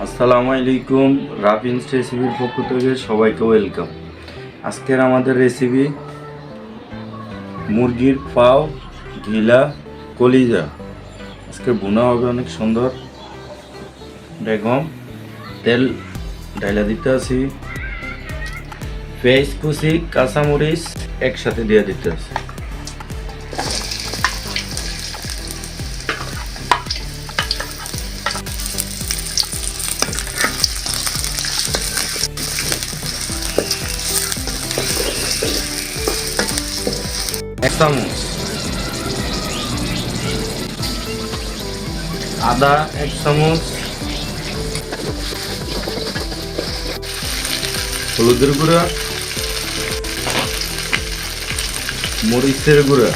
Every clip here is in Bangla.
আসসালামু আলাইকুম। রাফিন রেসিপির পক্ষ থেকে সবাইকে ওয়েলকাম। আজকের আমাদের রেসিপি মুরগির পাও, গিলা, কলিজা। আজকে ভুনা হবে অনেক সুন্দর। দেখুন তেল ডাইলা দিতে আছি, পেঁয়াজ কুচি, কাঁচামরিচ একসাথে দিয়ে দিতে আছে। এক চামচ আদা, এক চামচ হলুদের গুঁড়া, মরিচের গুঁড়া,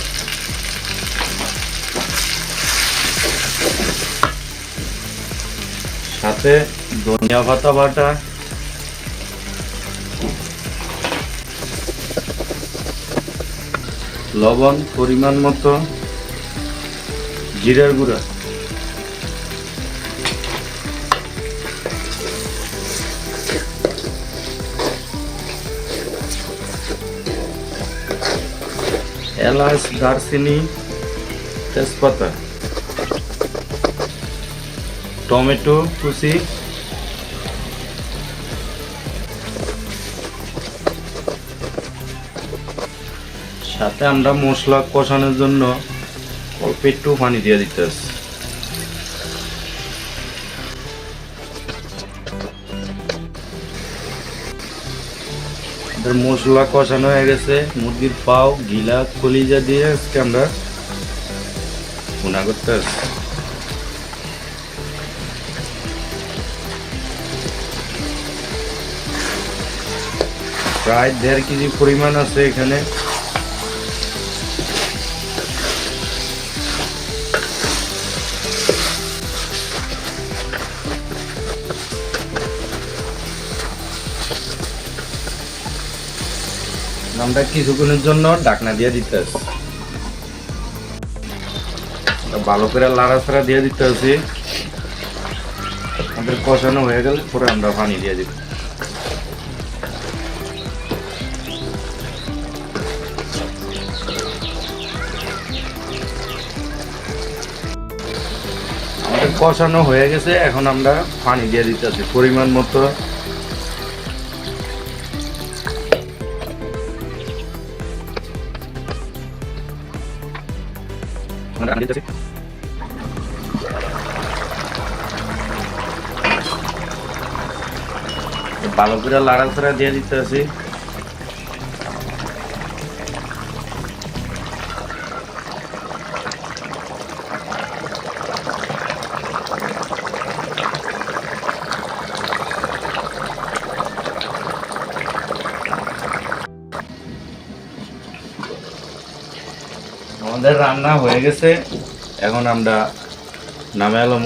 সাথে ধনিয়া পাতা বাটা, লবণ পরিমাণ মতো, জিরার গুঁড়া, এলাচ, দারচিনি, তেজপাতা, টমেটো কুচি, সাথে আমরা মশলা কষানোর জন্য অল্প একটু পানি দিয়ে দিতে আছে। মশলা কষানো হয়ে গেছে। মুরগির পাও, গিলা, কলিজা দিয়ে আজকে আমরা ভুনা করতে আসছি। প্রায় 1.5 কেজি পরিমাণ আছে এখানে। আমরা কিছুক্ষণের জন্য ঢাকনা দিয়ে দিতে আছি, ভালো করে লাড়াচাড়া দিয়ে দিতে আছি। আমাদের কষানো হয়ে গেলে পরে আমরা পানি দিয়ে দিব। আমাদের কষানো হয়ে গেছে, এখন আমরা পানি দিয়ে দিতে আছি পরিমাণ মতো। ভালো করে লাড়াচাড়া দিয়ে দিতে আছি। আমাদের রান্না হয়ে গেছে, এখন আমরা নামে এলাম।